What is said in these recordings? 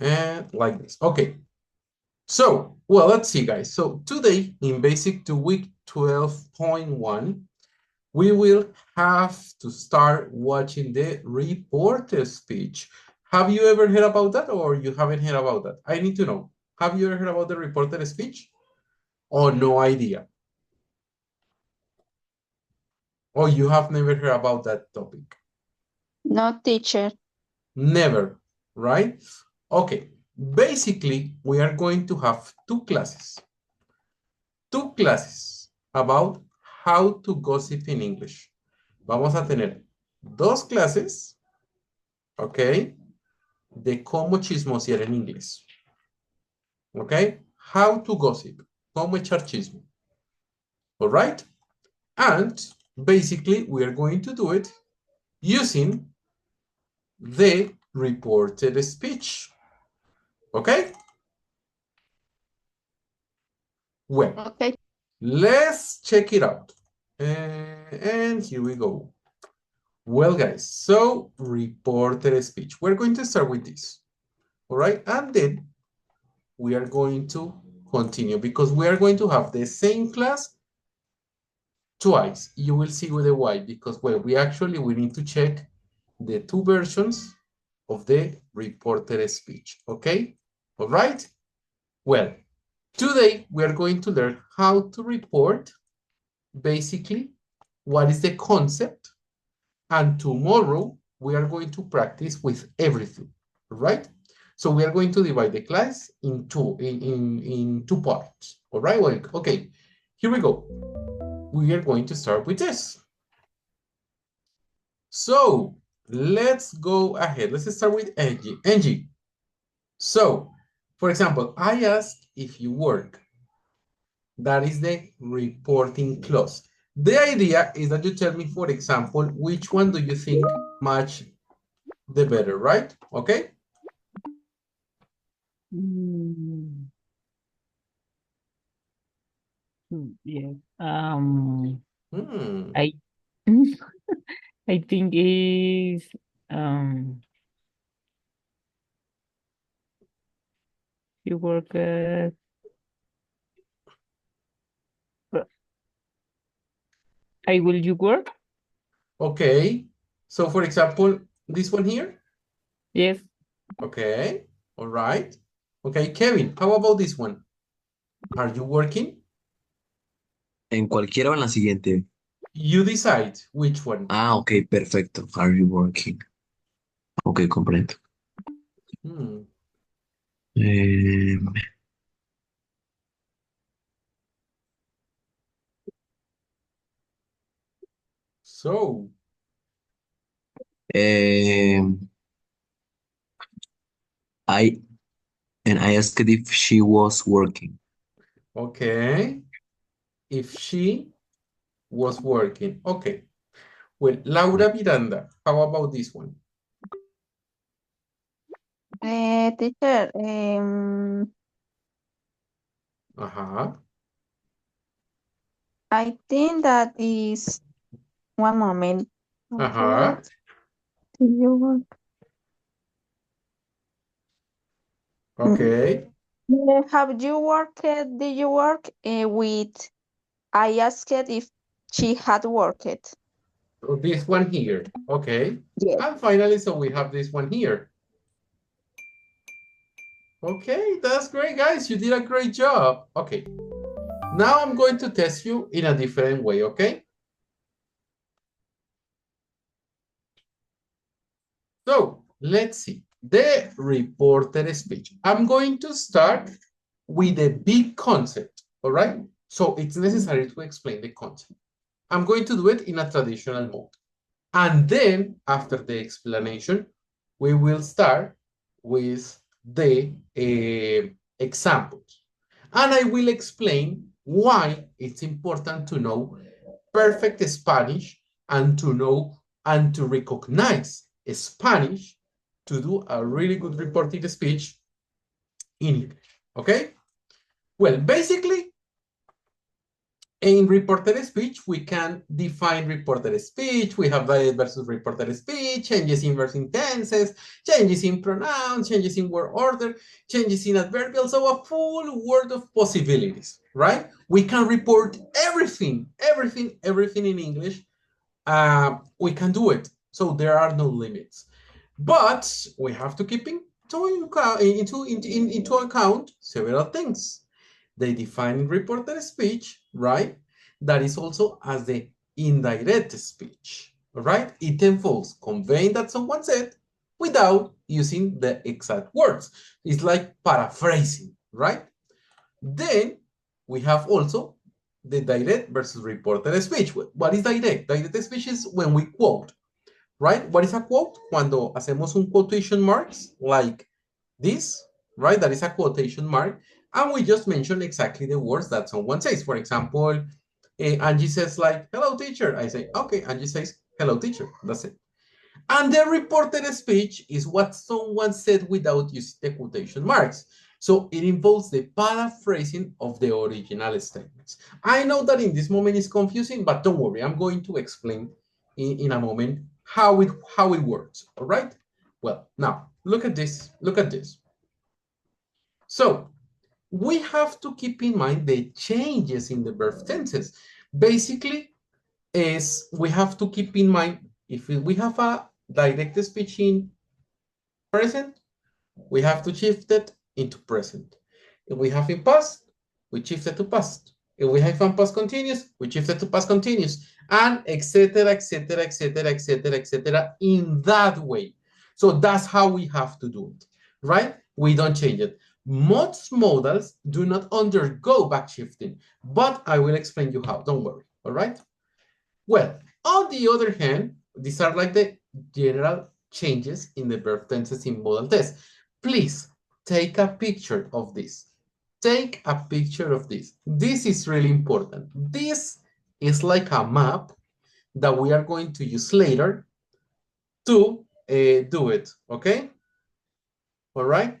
And like this. Okay. So, well, let's see, guys. So today in Basic 2 Week 12.1, we will have to start watching the reporter speech. Have you ever heard about that or you haven't heard about that? I need to know. Have you ever heard about the reporter speech? Or no idea? Or you have never heard about that topic? No, teacher. Never, right? Okay, basically, we are going to have two classes about how to gossip in English. Vamos a tener dos clases, ¿ok? De cómo chismosear en inglés, ¿ok? How to gossip, cómo echar chisme, all right? And basically, we are going to do it using the reported speech, ¿ok? Well, Okay. let's check it out. And here we go. Well, guys, so reported speech. We're going to start with this, all right? And then we are going to continue because we are going to have the same class twice. You will see with the why because, well, we need to check the two versions of the reported speech, okay? All right? Well, today we are going to learn how to report basically what is the concept, and tomorrow we are going to practice with everything, right? So we are going to divide the class in two parts, all right? Well, okay, here we go. We are going to start with this. So let's go ahead. Let's start with Angie. Angie, so for example, I asked if you work. That is the reporting clause. The idea is that you tell me, for example, which one do you think match the better, right? Okay? Mm, yes. Hmm. I I think is um you work I will you work? Okay. So for example, this one here. Yes. Okay. All right. Okay, Kevin, how about this one? Are you working? En cualquiera o en la siguiente. You decide which one. Ah, ok, perfecto. Are you working? Ok, comprendo. Hmm. Eh, So, eh, I I asked if she was working. okay. If she was working. Okay. Well, Laura Miranda, how about this one? Teacher, Uh-huh. I think that is one moment. Uh-huh. Do you work? Okay. Have you worked? Did you work with? I asked if she had worked. This one here. Okay. Yes. And finally, so we have this one here. Okay, that's great, guys. You did a great job. Okay. Now I'm going to test you in a different way, okay? So let's see. The reported speech. I'm going to start with a big concept, all right? So it's necessary to explain the concept. I'm going to do it in a traditional mode. And then after the explanation, we will start with the examples. And I will explain why it's important to know perfect Spanish and to know and to recognize Spanish to do a really good reporting speech in English. Okay? Well, basically, In reported speech, we can define reported speech. We have direct versus reported speech, changes in versus tenses, changes in pronouns, changes in word order, changes in adverbials. So a full world of possibilities, right? We can report everything in English. We can do it. So there are no limits. But we have to keep into account several things. They define reported speech, right? That is also as the indirect speech, right? It involves conveying that someone said without using the exact words. It's like paraphrasing, right? Then we have also the direct versus reported speech. What is direct? Direct speech is when we quote, right? What is a quote? Cuando hacemos un quotation marks like this, right? That is a quotation mark. And we just mention exactly the words that someone says. For example, Angie says like, hello, teacher. I say, okay. Angie says, hello, teacher. That's it. And the reported speech is what someone said without using the quotation marks. So it involves the paraphrasing of the original statements. I know that in this moment it's confusing, but don't worry. I'm going to explain in a moment how it works, all right? Well, now, look at this. Look at this. So we have to keep in mind the changes in the verb tenses. Basically, is we have to keep in mind if we have a direct speech in present, we have to shift it into present. If we have in past, we shift it to past. If we have in past continuous, we shift it to past continuous, and etc., etc., etc., etc., etc. in that way. So that's how we have to do it, right? We don't change it. Most modals do not undergo backshifting, but I will explain you how. Don't worry, all right? Well, on the other hand, these are like the general changes in the verb tenses in modal test. Please take a picture of this. Take a picture of this. This is really important. This is like a map that we are going to use later to do it, okay? All right?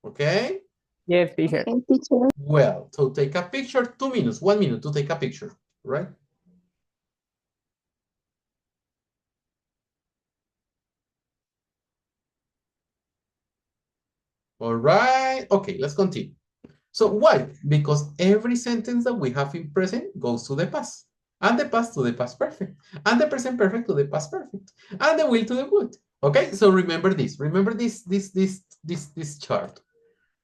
Okay? Yes, teacher. Okay, teacher. Well, so take a picture, 2 minutes, 1 minute to take a picture, right? All right, okay, let's continue. So why? Because every sentence that we have in present goes to the past, and the past to the past perfect, and the present perfect to the past perfect, and the will to the would. Okay, so remember this. Remember this chart.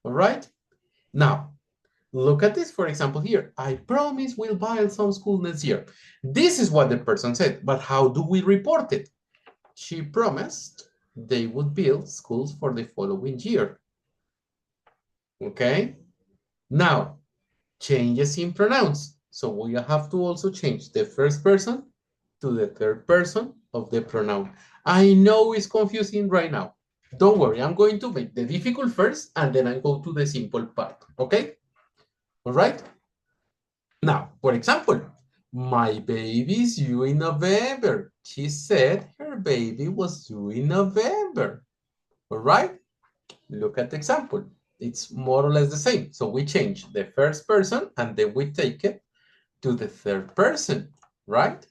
All right. Now, look at this. For example, here, I promise we'll buy some school next year. This is what the person said, but how do we report it? She promised they would build schools for the following year. Okay. Now, changes in pronouns. So we have to also change the first person to the third person of the pronoun. I know it's confusing right now. Don't worry, I'm going to make the difficult first and then I go to the simple part, okay? All right? Now, for example, my baby is due in November. She said her baby was due in November. All right? Look at the example. It's more or less the same. So we change the first person and then we take it to the third person, right?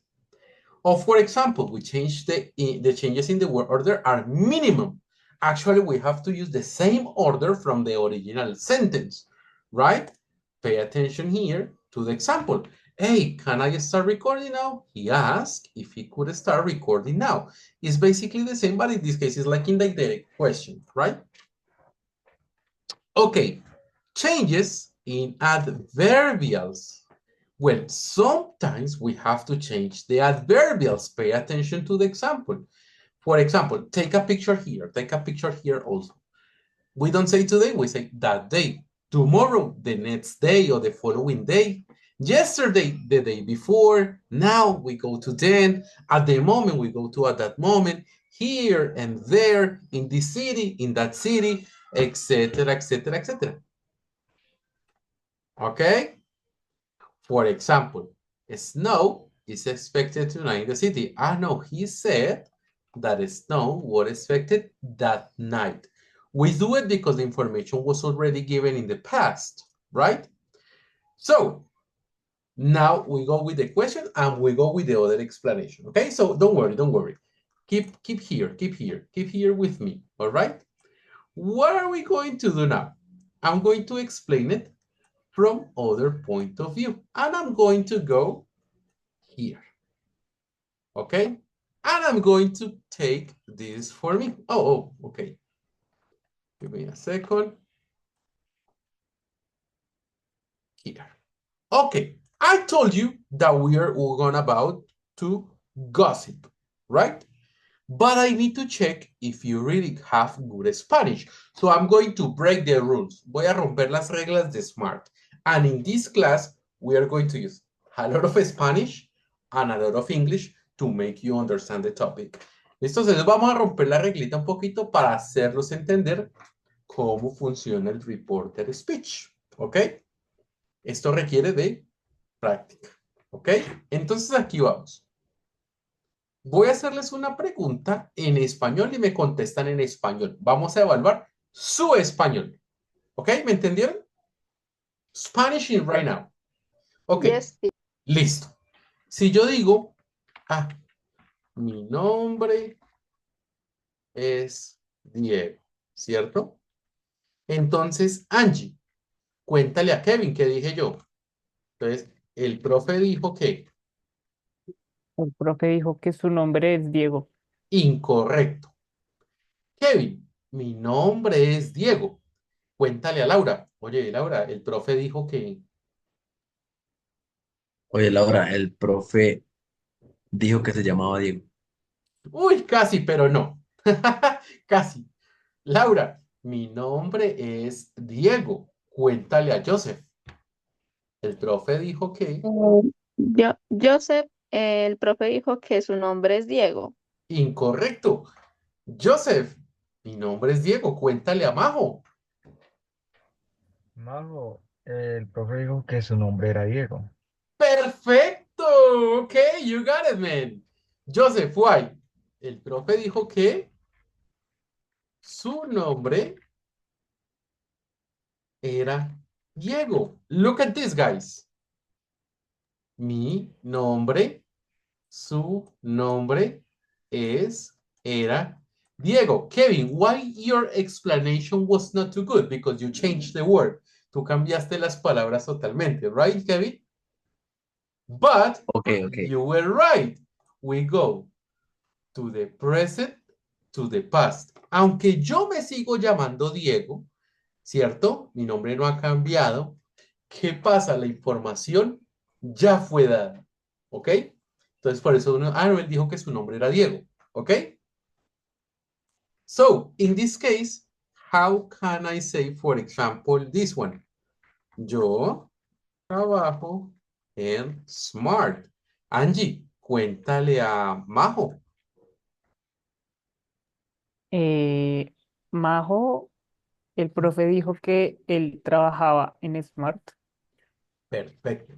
Or for example, we change the changes in the word order are minimum. Actually, we have to use the same order from the original sentence, right? Pay attention here to the example. Hey, can I start recording now? He asked if he could start recording now. It's basically the same, but in this case, it's like in the direct question, right? Okay, changes in adverbials. Well, sometimes we have to change the adverbials. Pay attention to the example. For example, take a picture here. Take a picture here also. We don't say today, we say that day. Tomorrow, the next day or the following day. Yesterday, the day before. Now we go to then. At the moment, we go to at that moment. Here and there, in this city, in that city, etc., etc., etc. Okay? For example, snow is expected tonight in the city. Ah, no, he said that snow was expected that night. We do it because the information was already given in the past, right? So, Now we go with the question and we go with the other explanation. Okay, so don't worry, don't worry. Keep here with me. All right. What are we going to do now? I'm going to explain it from other point of view, and I'm going to go here. Okay, and I'm going to take this for me. Oh, okay. Give me a second. Here. Okay, I told you that we're going about to gossip, right? But I need to check if you really have good Spanish. So I'm going to break the rules. Voy a romper las reglas de SMART. And in this class, we are going to use a lot of Spanish and a lot of English to make you understand the topic. Entonces vamos a romper la reglita un poquito para hacerlos entender cómo funciona el reporter speech. ¿Ok? Esto requiere de práctica. ¿Ok? Entonces aquí vamos. Voy a hacerles una pregunta en español y me contestan en español. Vamos a evaluar su español. ¿Ok? ¿Me entendieron? Spanish in right now. Ok. Yes, teacher. Listo. Si yo digo, mi nombre es Diego, ¿cierto? Entonces, Angie, cuéntale a Kevin qué dije yo. Entonces, el profe dijo que El profe dijo que su nombre es Diego. incorrecto. Kevin, mi nombre es Diego. Cuéntale a Laura. Oye, Laura, el profe dijo que... Oye, Laura, el profe dijo que se llamaba Diego. Uy, casi, pero no. Casi. Laura, mi nombre es Diego. Cuéntale a Joseph. El profe dijo que... Joseph, el profe dijo que su nombre es Diego. Incorrecto. Joseph, mi nombre es Diego. Cuéntale a Majo. Mago, el profe dijo que su nombre era Diego. Perfecto. Ok, you got it, man. Joseph, why? El profe dijo que su nombre era Diego. Look at this, guys. Mi nombre, su nombre era Diego. Kevin, why your explanation was not too good? Because you changed the word. Tú cambiaste las palabras totalmente, right, Kevin? But Ok. you were right. We go to the present, to the past. Aunque yo me sigo llamando Diego, ¿cierto? Mi nombre no ha cambiado. ¿Qué pasa? La información ya fue dada. ¿Ok? Entonces, por eso no, él dijo que su nombre era Diego. ¿Ok? So, in this case, how can I say, for example, this one? Yo trabajo en Smart. Angie, cuéntale a Majo. Majo, el profe dijo que él trabajaba en Smart. Perfecto.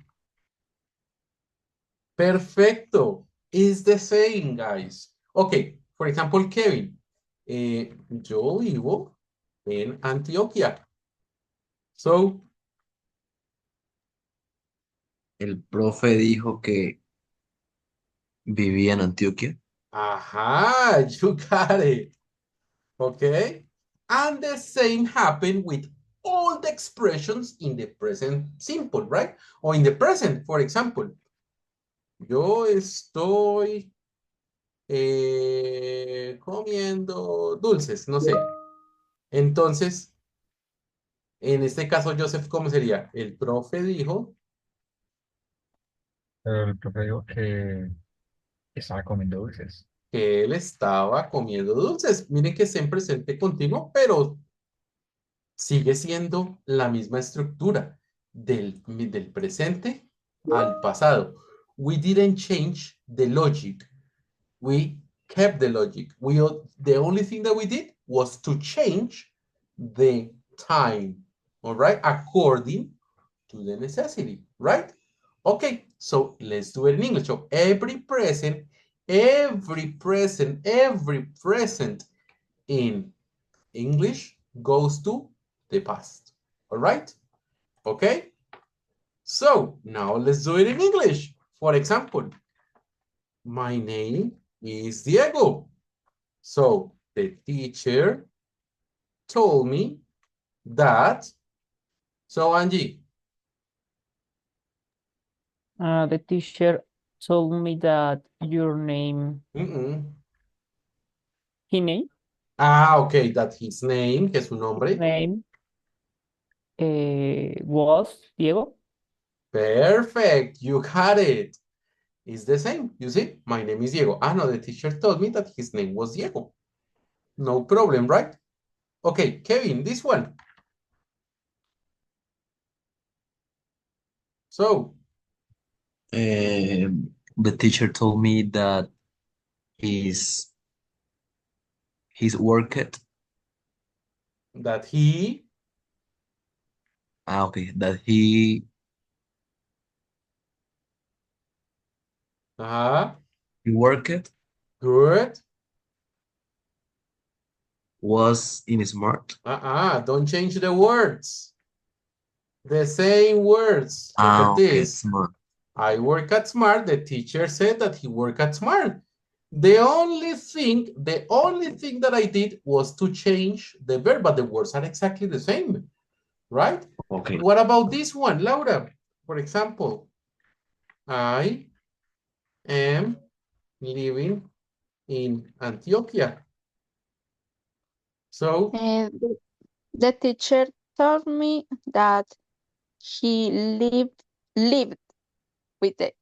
Perfecto. It's the same, guys. Okay, for example, Kevin. Yo vivo en Antioquia. So, El profe dijo que vivía en Antioquia. aha, you got it. Okay? And the same happened with all the expressions in the present simple, right? Or in the present, for example. Yo estoy comiendo dulces, no sé. Entonces, en este caso, Joseph, ¿cómo sería? El profe dijo El profe dijo que estaba comiendo dulces. que él estaba comiendo dulces. Miren que es en presente continuo, pero sigue siendo la misma estructura del presente al pasado. We didn't change the logic. We kept the logic. The only thing that we did was to change the time, all right, according to the necessity, right? Okay, so let's do it in English. So every present in English goes to the past, all right? Okay? So now let's do it in English. For example, my name is Diego. So the teacher told me that. So Angie, The teacher told me that your name, his name, okay, that his name, que es su nombre. name was Diego. Perfect, you got it. It's the same, you see? My name is Diego. Ah, no, the teacher told me that his name was Diego. No problem, right? Okay, Kevin, this one. So, The teacher told me that his worked. that he, Okay, that he worked good. was in smart. Don't change the words. The same words. Look at Okay, this. smart. I work at Smart. The teacher said that he worked at Smart. The only thing that I did was to change the verb, but the words are exactly the same, right? Okay. What about this one, Laura? For example, I am living in Antioquia. So, The teacher told me that he lived with the,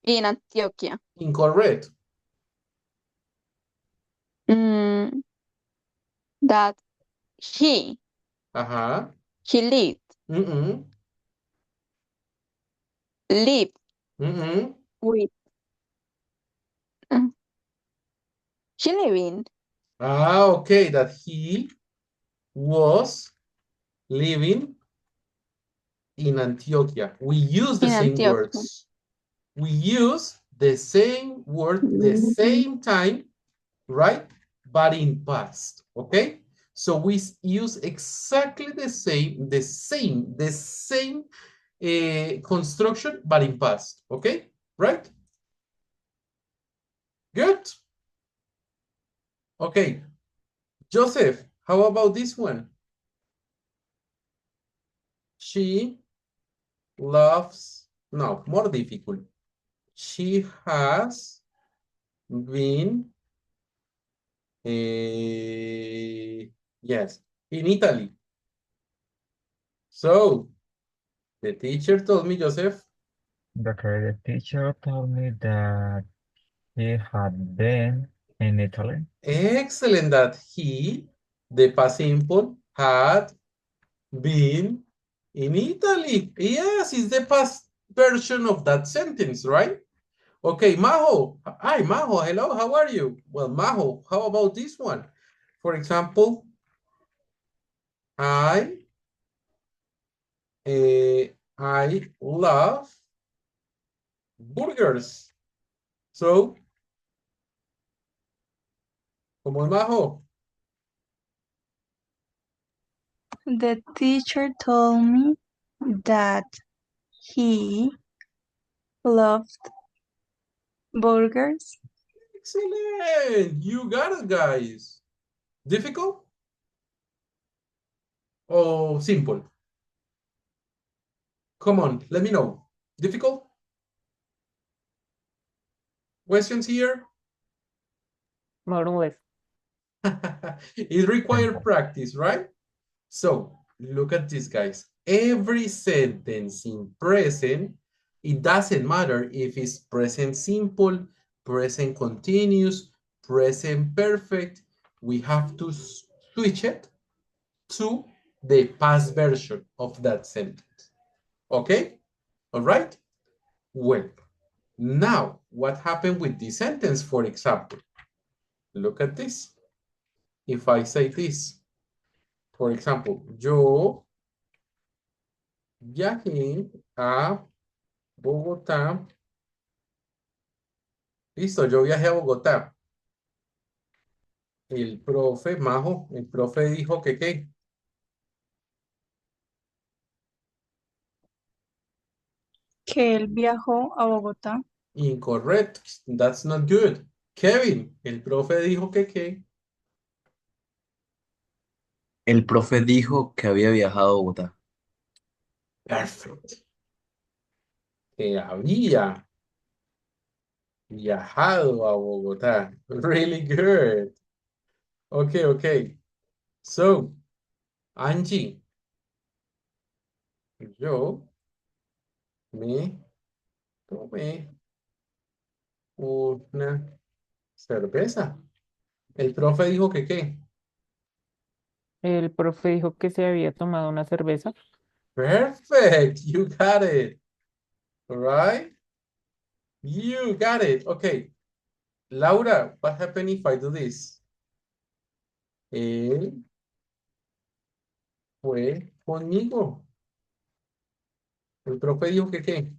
in Antioquia. incorrect. That he lived with he living Okay, that he was living in Antioquia. We use the in same Antioquia. words. We use the same word the same time, right? But in past, okay? So we use exactly the same construction, but in past, okay? Right? Good. Okay. Joseph, how about this one? She loves, no, more difficult. She has been, yes, in Italy. So, the teacher told me, Joseph. Okay, the teacher told me that he had been in Italy. Excellent, that he, the past simple, had been in Italy. Yes, it's the past version of that sentence, right? Okay, Majo. Hi, Majo. Hello, how are you? Well, Majo, how about this one? For example, I love burgers. So, como es Majo? The teacher told me that he loved burgers. Excellent. You got it, guys. Difficult? Or simple? Come on, let me know. Difficult? Questions here? More or less. It requires practice, right? So, look at this, guys. Every sentence in present, it doesn't matter if it's present simple, present continuous, present perfect. We have to switch it to the past version of that sentence. Okay? All right? Well, now, what happened with this sentence, for example? Look at this. If I say this, for example, yo viajé a Bogotá. Listo, yo viajé a Bogotá. El profe, Majo, el profe dijo que ¿qué? que él viajó a Bogotá. Incorrect. That's not good. Kevin, el profe dijo que qué. El profe dijo que había viajado a Bogotá. Perfect. Que había viajado a Bogotá. Really good. Okay, okay. So, Angie, yo me tomé una cerveza. El profe dijo que qué. El profe dijo que se había tomado una cerveza. Perfect. You got it. All right. You got it. Okay. Laura, what happened if I do this? Él fue conmigo. El profe dijo que qué.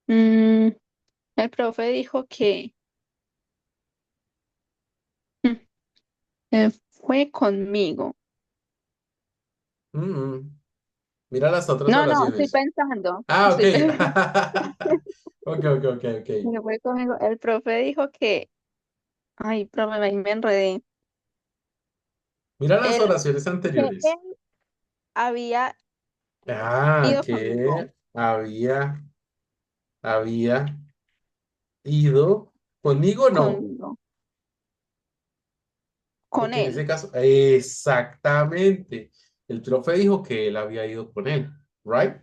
Mm, el profe dijo que fue conmigo. Mm, Mira las otras No, estoy oraciones. pensando. Ah, ok. Estoy pensando. Ok, ok, ok, ok. Que fue conmigo. El profe dijo que, ay, profe, ahí me enredé. Mira las Él, oraciones que él anteriores. había Ah, ido conmigo, que había ido conmigo, no. conmigo, con Porque en ese él. caso, exactamente. El profe dijo que él había ido con él, right?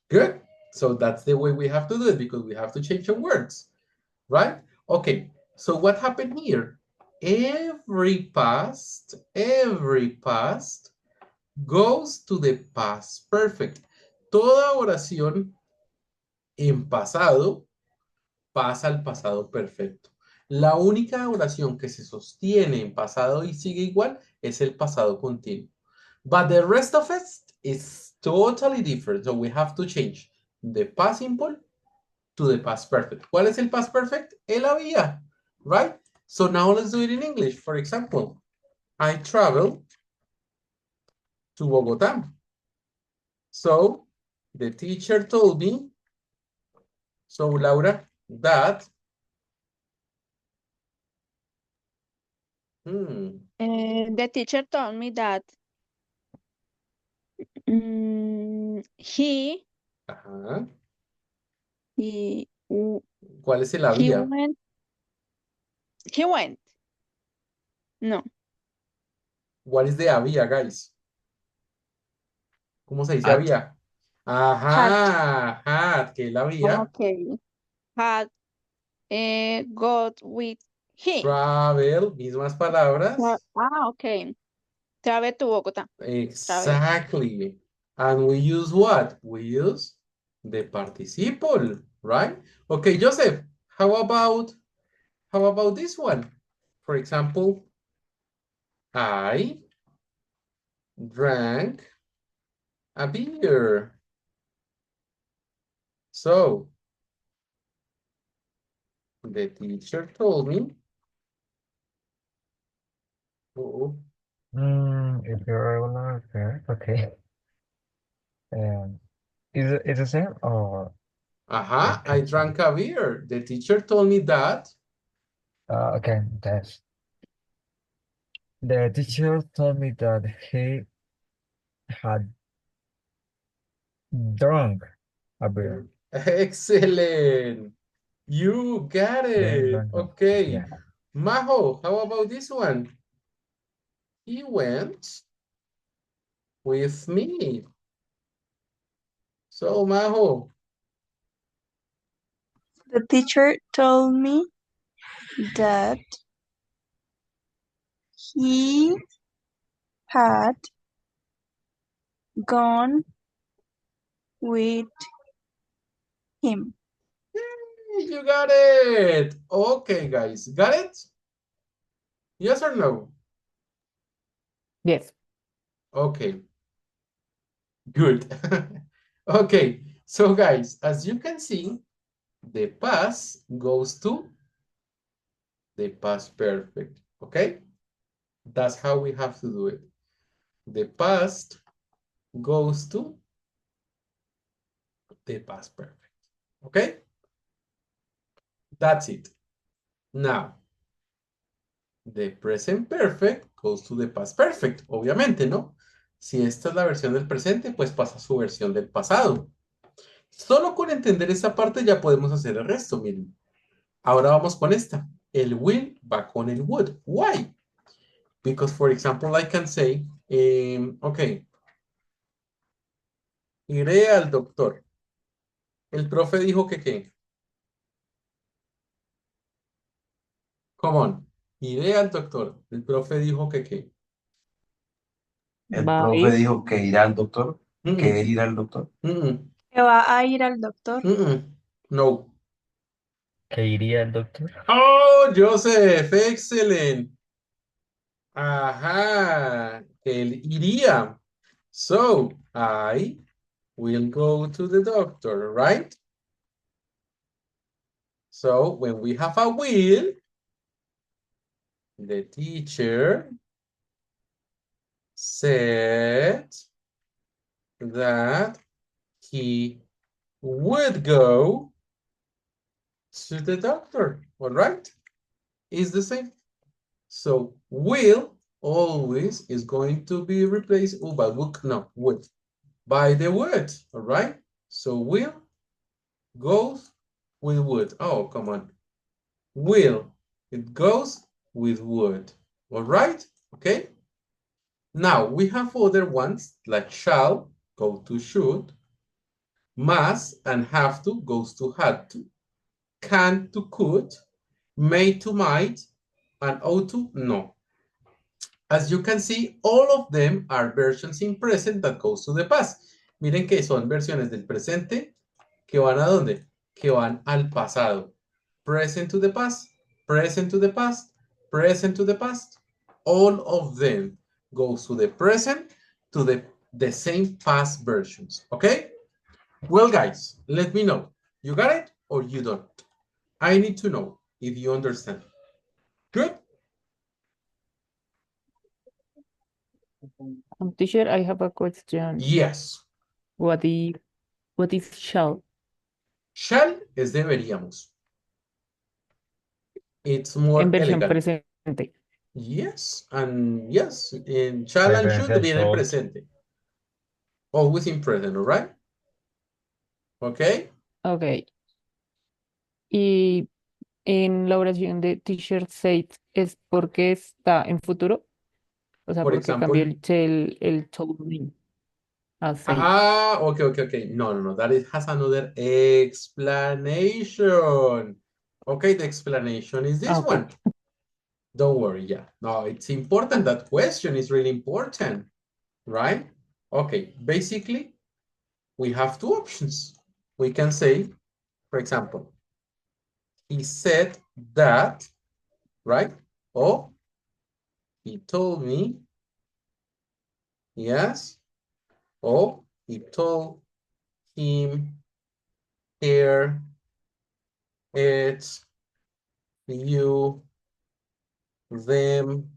Good. So that's the way we have to do it because we have to change some words, right? Okay. So what happened here? Every past goes to the past perfect. Toda oración en pasado pasa al pasado perfecto. La única oración que se sostiene en pasado y sigue igual es el pasado continuo. But the rest of it is totally different. So we have to change the past simple to the past perfect. ¿Cuál es el past perfect? El había, right? So now let's do it in English. For example, I travel to Bogotá. So the teacher told me, so Laura, that The teacher told me that he, ajá. he, ¿Cuál es el he había? went, he went. No, ¿Cuál es de había, guys? ¿Cómo se dice At. había? had, Ajá, had, que él había okay, had got with him. travel, mismas palabras. Okay. Travel to Bogotá. Travel. Exactly. And we use what? We use the participle, right? Okay, Joseph, how about this one? For example, I drank a beer. So, the teacher told me, oh, If you're regular, okay. Is the same or I drank a beer. The teacher told me that. okay, that's the teacher told me that he had drunk a beer. Excellent. You got Then it. drunk Okay. yeah. Majo, how about this one? He went with me. So, Majo, The teacher told me that he had gone with him. you got it. Okay, guys. Got it? Yes or no? Yes. Okay. Good. Okay. So, guys, as you can see, the past goes to the past perfect. Okay? That's how we have to do it. The past goes to the past perfect. Okay? That's it. Now, the present perfect goes to the past perfect, obviamente, ¿no? Si esta es la versión del presente, pues pasa a su versión del pasado. Solo con entender esa parte ya podemos hacer el resto, miren. Ahora vamos con esta. El will va con el would. Why? Because, for example, I can say, okay, iré al doctor. El profe dijo que ¿qué? Come on. Iré al doctor. El profe dijo que ¿qué? El Va a profe ir. dijo que irá al doctor, Mm, que él irá al doctor. Que va a ir al doctor. No. ¿Que iría el doctor? Oh, Joseph, excellent. Ajá, él iría. So, I will go to the doctor, right? So, when we have a will, the teacher said that he would go to the doctor, all right? It's the same. So, will always is going to be replaced, oh, but would, by the would, all right? So, will goes with would. Oh, come on. Will, it goes with would, all right? Okay? Now, we have other ones, like shall, go to should, must and have to goes to had to, can to could, may to might, and ought to no. As you can see, all of them are versions in present that goes to the past. Miren que son versiones del presente que van ¿a dónde? Que van al pasado. Present to the past, present to the past, present to the past. All of them goes to the present, to the same past versions, okay? Well, guys, let me know. You got it or you don't? I need to know if you understand. Good? Teacher, I have a question. Yes. What is shall? Shall es deberíamos. It's more En versión elegant. presente. Yes, and yes, in shall and should Presente viene el should. presente. Always in present, all right? Okay? Ok. Y en la oración de teacher said es porque está en futuro. O sea, For porque example. cambió el told me a said. Ah, okay. No. That has another explanation. Okay, the explanation is this Okay. one. Don't worry, yeah. No, it's important. That question is really important, right? Okay, basically, we have two options. We can say, for example, he said that, right? Or he told me, yes. Or he told him, here, it's you, them,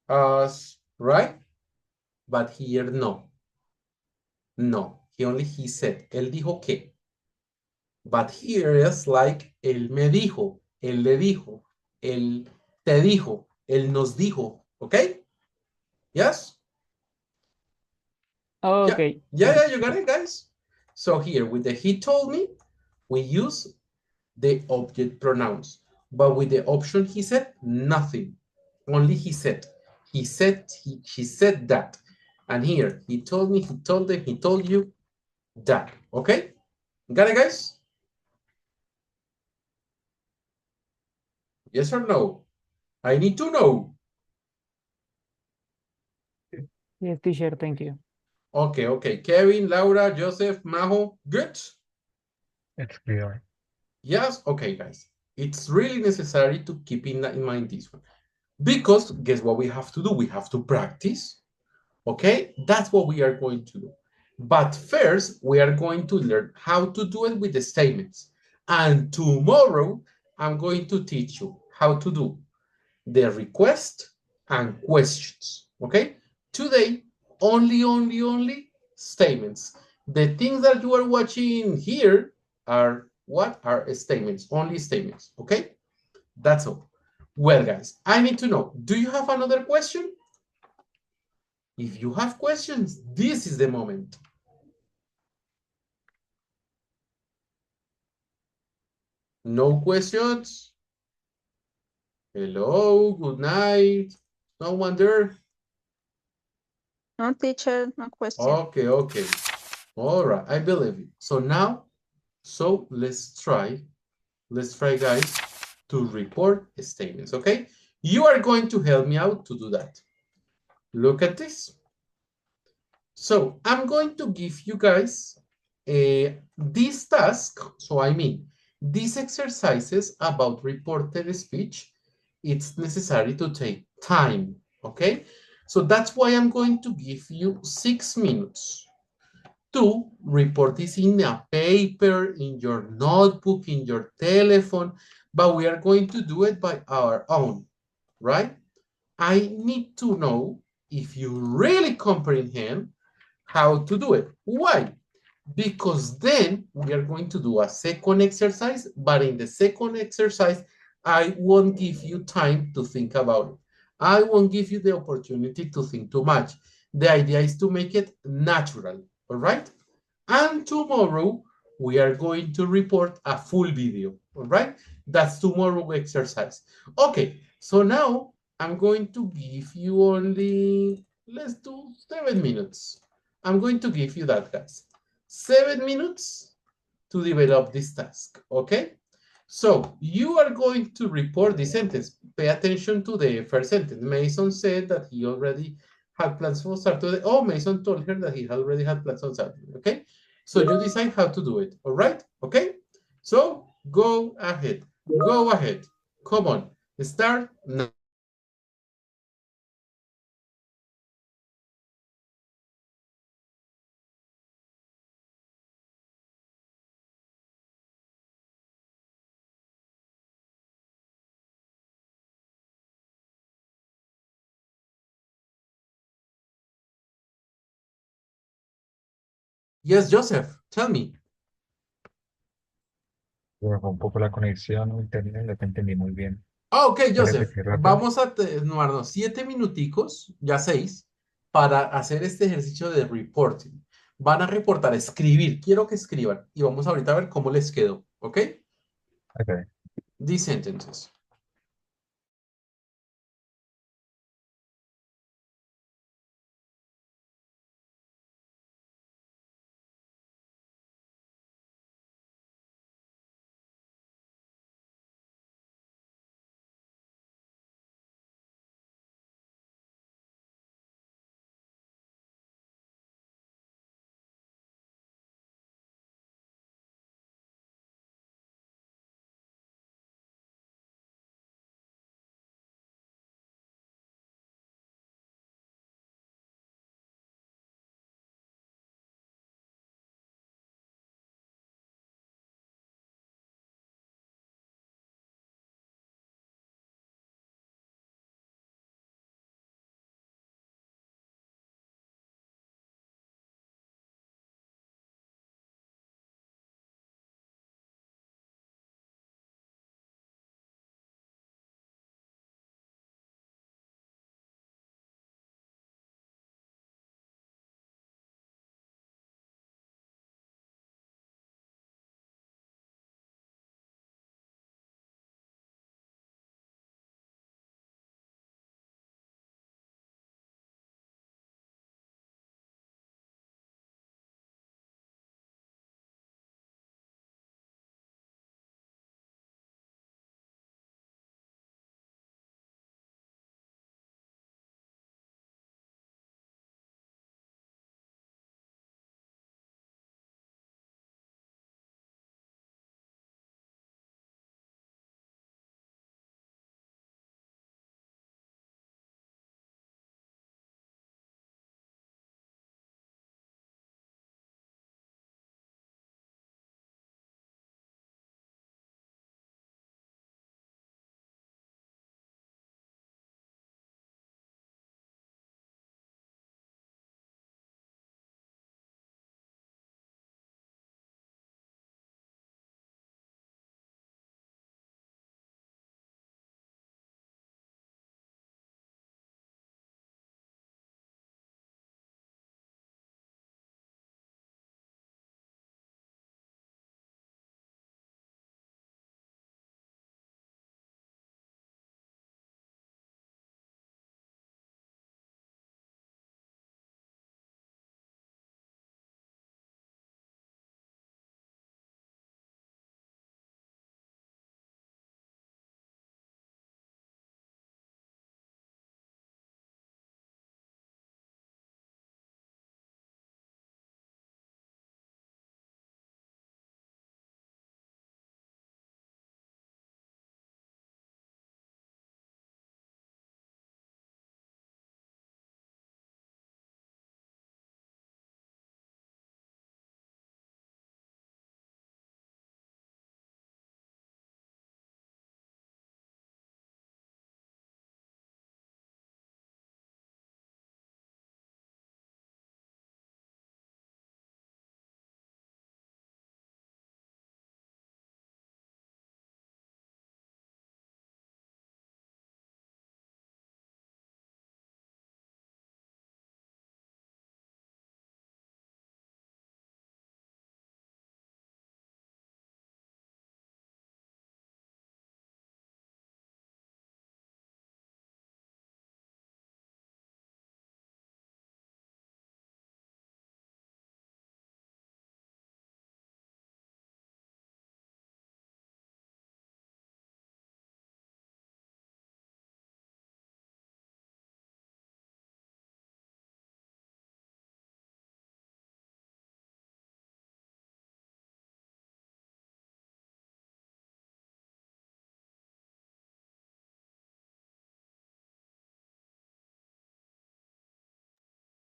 us, right? But here, no. No, he said. Él dijo que. But here is like, él me dijo, él le dijo, él te dijo, él nos dijo, okay? Yes? Oh, okay. Yeah, you got it, guys. So here, with the he told me, we use the object pronouns. But with the option he said, nothing. Only he said. He said, she said that. And here, he told me, he told them, he told you that. Okay? Got it, guys? Yes or no? I need to know. Yes, teacher, thank you. Okay. Kevin, Laura, Joseph, Majo, good? It's clear. Yes? Okay, guys. It's really necessary to keep in mind this one. Because guess what we have to do? We have to practice. Okay? That's what we are going to do. But first, we are going to learn how to do it with the statements. And tomorrow, I'm going to teach you how to do the request and questions. Okay? Today, only statements. The things that you are watching here are what? Are statements, only statements, okay? That's all. Well, guys, I need to know, do you have another question? If you have questions, this is the moment. No questions? Hello, good night. No one there? No, teacher, no question. Okay, okay. All right, I believe you. So now, let's try, guys, to report statements, okay? You are going to help me out to do that. Look at this. So I'm going to give you guys this task. So I mean, these exercises about reported speech, it's necessary to take time, okay? So that's why I'm going to give you 6 minutes to report this in a paper, in your notebook, in your telephone, but we are going to do it by our own, right? I need to know if you really comprehend how to do it. Why? Because then we are going to do a second exercise, but in the second exercise, I won't give you time to think about it. I won't give you the opportunity to think too much. The idea is to make it natural, all right? And tomorrow, we are going to report a full video, all right? That's tomorrow exercise. Okay, so now I'm going to give you only, let's do 7 minutes. I'm going to give you that, guys. 7 minutes to develop this task, okay? So you are going to report the sentence. Pay attention to the first sentence. Mason said that he already had plans for Saturday. Oh, Mason told her that he already had plans on Saturday, okay? So you decide how to do it, all right? Okay? So go ahead. Go ahead. Come on. Start now. Yes, Joseph, tell me. Se bajó un poco la conexión o internet, no te entendí muy bien. Ah, ok, ¿Puedes Joseph, repetir rápido? vamos a tomarnos 7 minuticos, ya 6, para hacer este ejercicio de reporting. Van a reportar, escribir, quiero que escriban y vamos ahorita a ver cómo les quedó, ¿ok? Okay. These sentences.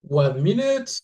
1 minute.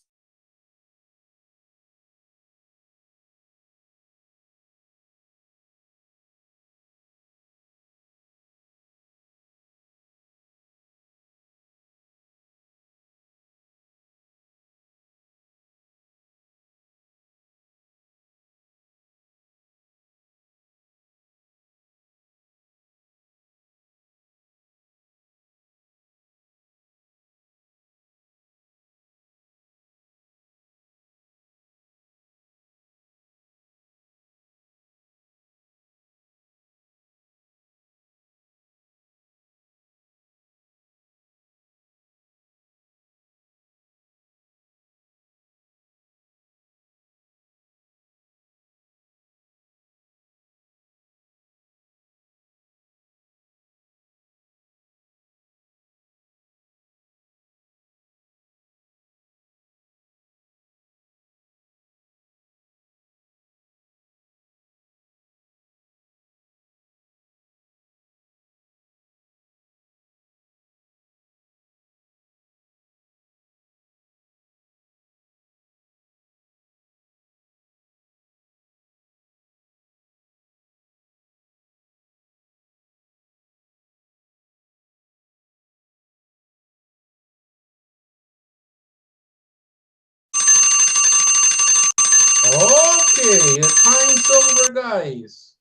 Okay, the time's over, guys.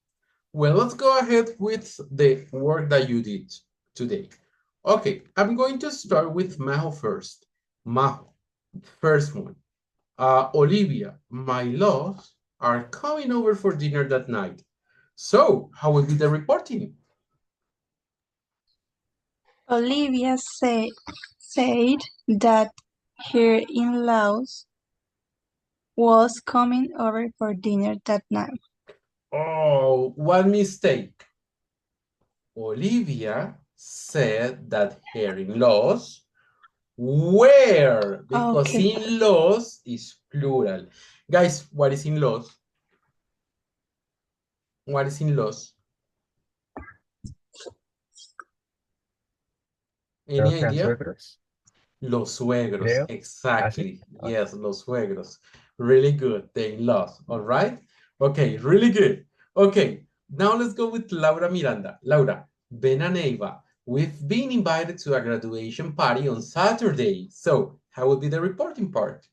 Well, let's go ahead with the work that you did today. Okay, I'm going to start with Majo first. Majo, first one. Olivia, my loves are coming over for dinner that night. So, how will be the reporting? Olivia said that her in-laws was coming over for dinner that night. Oh, one mistake. Olivia said that her in-laws were, because Okay. in-laws is plural. Guys, what is in-laws? What is in-laws? Any Los idea? suegros, Los suegros, creo. ¿Así? exactly. Yes, los suegros. Really good. The in-laws. All right. Okay, really good. Okay, now let's go with Laura Miranda. Laura, Ben and Eva, we've been invited to a graduation party on Saturday. So, how will be the reporting part?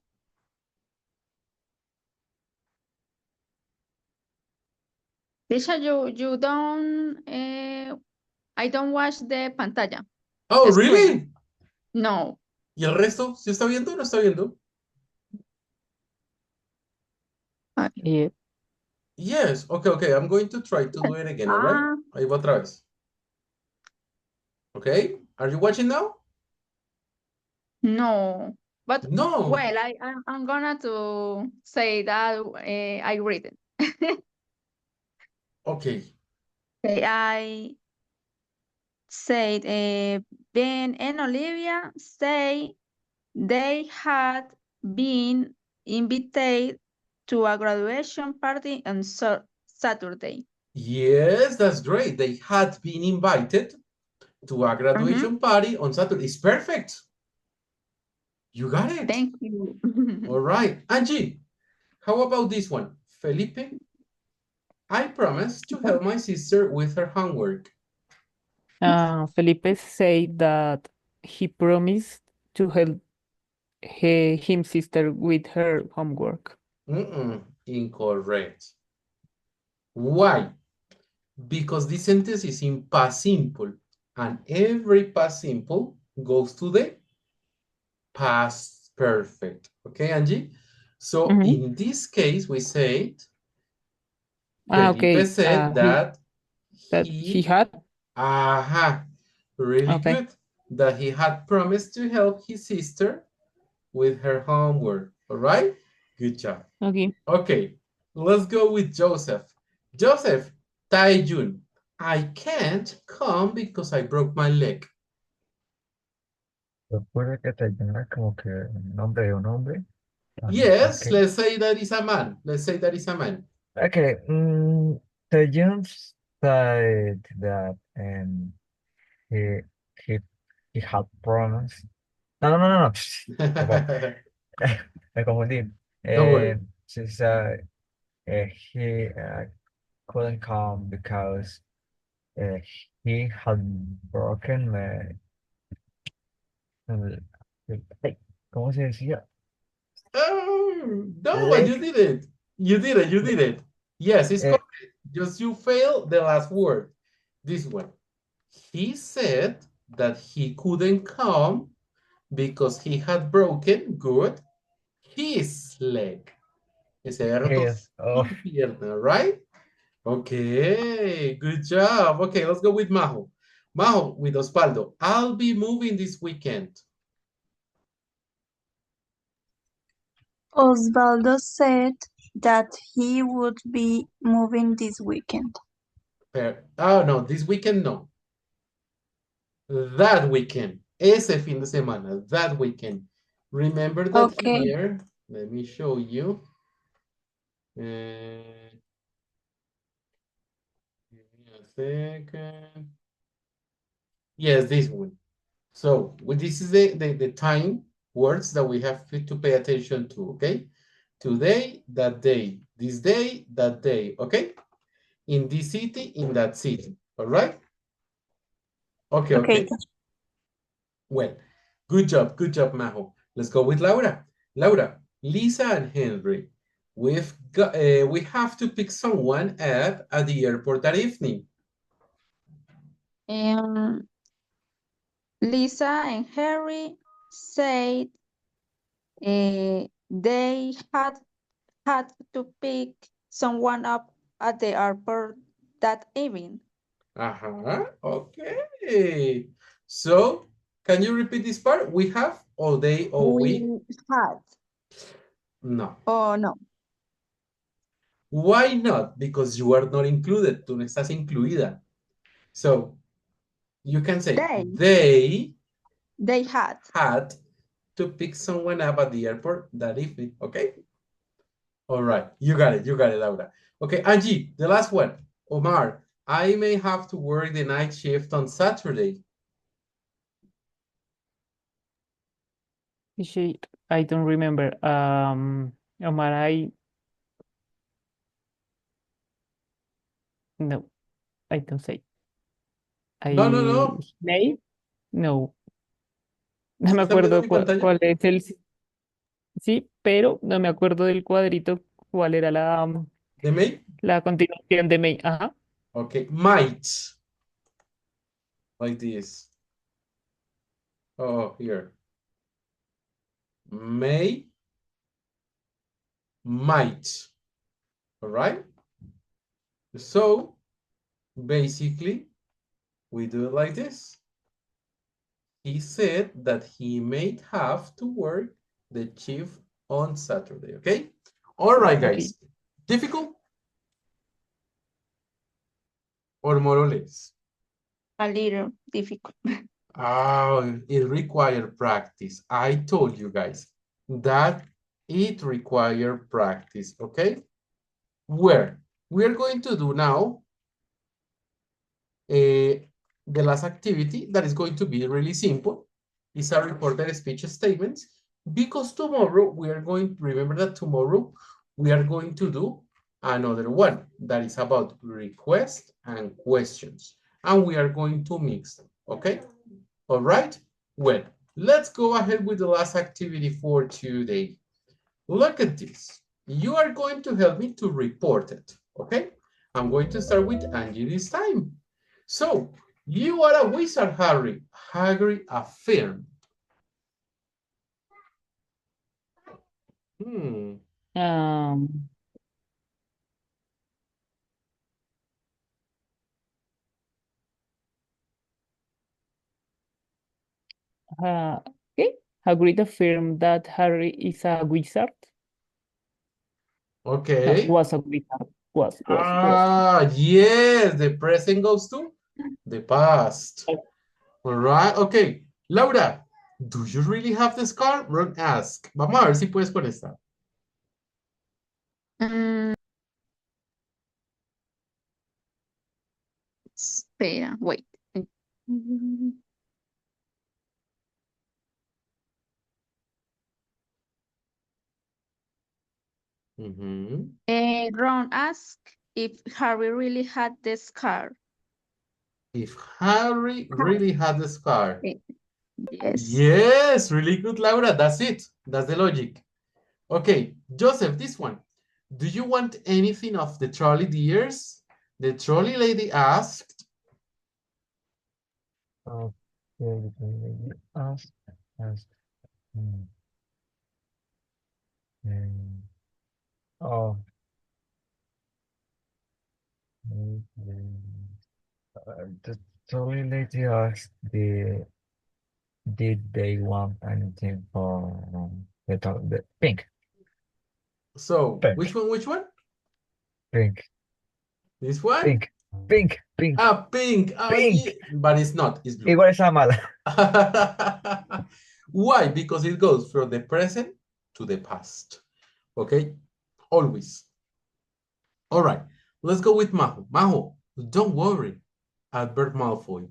Teacher, you don't, I don't watch the pantalla, Oh, the screen. really? No. ¿Y el resto? ¿Sí está viendo o no está viendo? Yeah. Yes. Okay. I'm going to try to do it again, all right? Ah, Ahí va otra vez. Okay. Are you watching now? no. But No. well, I'm gonna to say that I read it. Okay. Okay, I said Ben and Olivia say they had been invited to a graduation party on Saturday. Yes, that's great. They had been invited to a graduation party on Saturday. It's perfect. You got it. Thank you. All right. Angie, how about this one? Felipe, I promised to help my sister with her homework. Felipe said that he promised to help him sister with her homework. Incorrect. Why? Because this sentence is in past simple, and every past simple goes to the past perfect. Okay, Angie? So in this case, we say Felipe Okay. said that He he, had. really Okay. good, that he had promised to help his sister with her homework. All right? Good job. Okay. Okay, let's go with Joseph. Joseph, Taejun, I can't come because I broke my leg. Pues puede que te llene como que un nombre de un hombre. Yes, Okay. let's say that is a man. Let's say that is a man. Okay. The Jones said that he he he had promised No, no, no, no. Tampoco. Me confundí. Don't worry. She said he couldn't come because uh, he had broken ay, ¿cómo se decía? Oh, no, but you Leg. did it. You did it. You did it. Yes, it's Eh, correct. Just you failed the last word. This one. He said that he couldn't come because he had broken, good, his leg. Ese había roto his. Oh, su pierna, right? Okay, good job. Okay, let's go with Majo. Majo, with Osvaldo. I'll be moving this weekend. Osvaldo said that he would be moving this weekend. Oh, no, this weekend, no. That weekend. Ese fin de semana, that weekend. Remember that Okay. here, let me show you. Give me a second. Yes, this one. So this is the time words that we have to pay attention to, okay? Today, that day. This day, that day, okay? In this city, in that city, all right? Okay, Okay. okay. Well, good job, Majo. Let's go with Laura. Laura, Lisa and Henry, we have to pick someone at the airport that evening. Lisa and Harry said they had to pick someone up at the airport that evening. Okay. So, can you repeat this part? We have, or they, or we? We had. No. Oh, no. Why not? Because you are not included. Tú no estás incluida. So, you can say They had. had to pick someone up at the airport that evening, okay? All right, you got it, Laura. Okay, Angie, the last one. Omar, I may have to work the night shift on Saturday. I don't remember. Omar, no, I don't say. No. May? No, no ¿Sí me están viendo acuerdo mi pantalla? cuál es sí, pero no me acuerdo del cuadrito cuál era ¿De May? la continuación de May. Ajá. Okay, might. Like this. Oh, here. May, might. All right? So, basically, we do it like this. He said that he may have to work the shift on Saturday, okay? All right, guys. Okay. Difficult? Or more or less? A little difficult. Oh, it requires practice. I told you guys that it requires practice, okay? Where we're going to do now the last activity that is going to be really simple. It's a reported speech statement because tomorrow we are going, remember that tomorrow we are going to do another one that is about requests and questions. And we are going to mix them, okay? All right, well, let's go ahead with the last activity for today. Look at this. You are going to help me to report it, okay? I'm going to start with Angie this time. So, you are a wizard, Harry. Hagrid affirmed. Um, okay. Hagrid affirmed that Harry is a wizard. No, Okay. was a wizard. Was. Yes, the present goes to the past. All right, okay. Laura, do you really have this card? Ron ask. Vamos a ver si puedes con esta. Espera, wait. Mhm. Ron asked if Harry really had the scar. If Harry really had the scar. Yes. Yes, really good, Laura. That's it. That's the logic. Okay, Joseph, this one. Do you want anything of the trolley, dears? The trolley lady asked. Okay, ask, ask. Hmm. Hmm. Oh, the trolley lady asked did they want anything for the pink, So, pink, which one, which one? pink, This one? pink, pink, pink, Ah, pink. Oh, yeah. pink. But it's not, it's blue. Igual esa mala. Why? Because it goes from the present to the past. Okay? Always. All right. Let's go with Majo. Majo, don't worry. Albert Malfoy.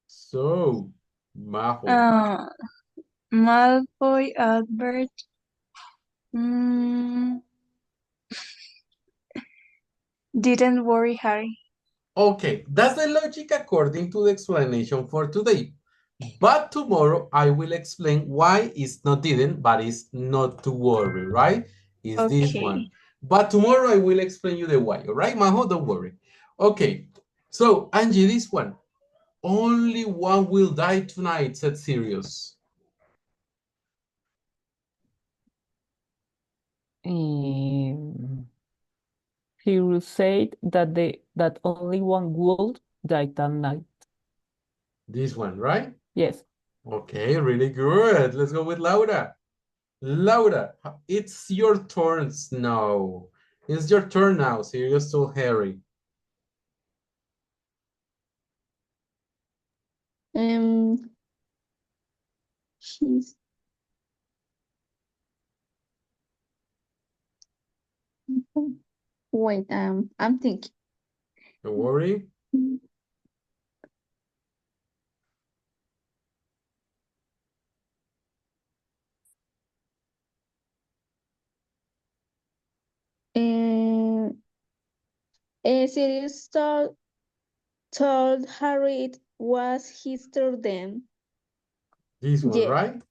So, Majo. Malfoy, Albert. Mm, didn't worry, Harry. Okay, that's the logic according to the explanation for today. But tomorrow I will explain why it's not didn't, but it's not to worry, right? Is this Okay. one. But tomorrow I will explain you the why, all right, Majo? Don't worry. Okay, so Angie, this one. Only one will die tonight, said Sirius. He said that only one would die that night. This one, right? Yes. Okay, really good. Let's go with Laura. Laura, it's your turn now. It's your turn now. Sirius told Harry. She's wait, I'm thinking. Don't worry. Sirius told Harry it was his turn then. This one, Yeah. right?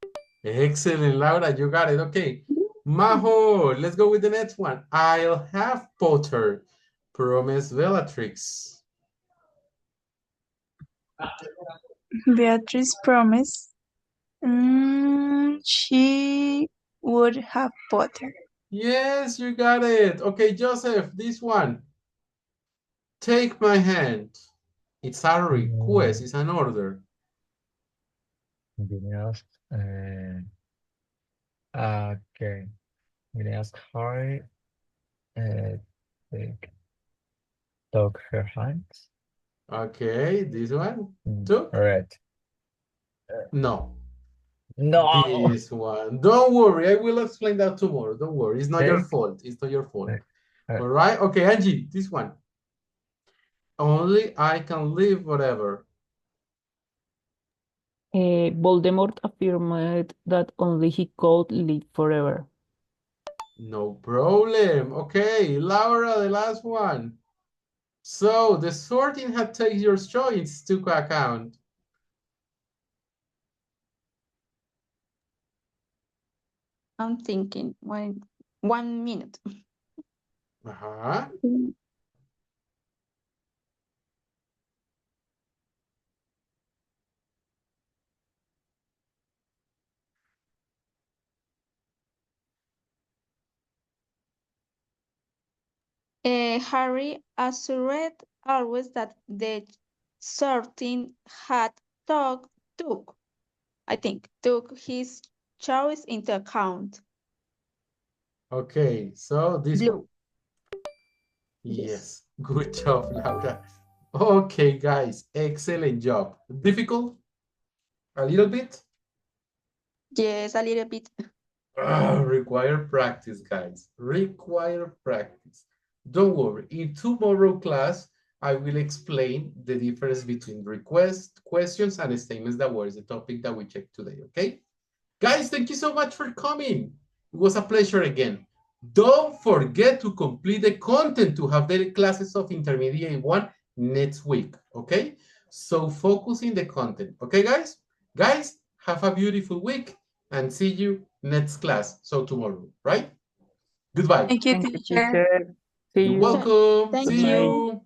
Excellent, Laura. You got it. Okay. Majo, let's go with the next one. I'll have Potter. Promise Bellatrix. Beatrice promised she would have Potter. Yes, you got it. Okay, Joseph, this one. Take my hand. It's a request. It's an order. Didn't ask. Okay. Didn't ask Harry. Take took her hands. Okay, this one. Took? Right. No. No. This one. Don't worry. I will explain that tomorrow. Don't worry. It's not your Take. fault. It's not your fault. Right. All right. Okay, Angie, this one. Only I can live forever. Voldemort affirmed that only he could live forever. No problem. Okay, Laura, the last one. So the sorting had taken your choice to account. I'm thinking. 1 minute. Uh-huh. Harry assured always that the sorting had took his choice into account. Okay, so this Blue. one. Yes, good job, Laura. Okay, guys, excellent job. Difficult? A little bit? Yes, a little bit. Require practice, guys. Require practice. Don't worry. In tomorrow class, I will explain the difference between requests, questions, and statements that were the topic that we checked today, okay? Guys, thank you so much for coming. It was a pleasure again. Don't forget to complete the content to have the classes of Intermediate 1 next week, okay? So focus in the content, okay, guys? Guys, have a beautiful week and see you next class, so tomorrow, right? Goodbye. Thank you, Thank you, teacher. teacher. See You're you. welcome. Thank See you. you.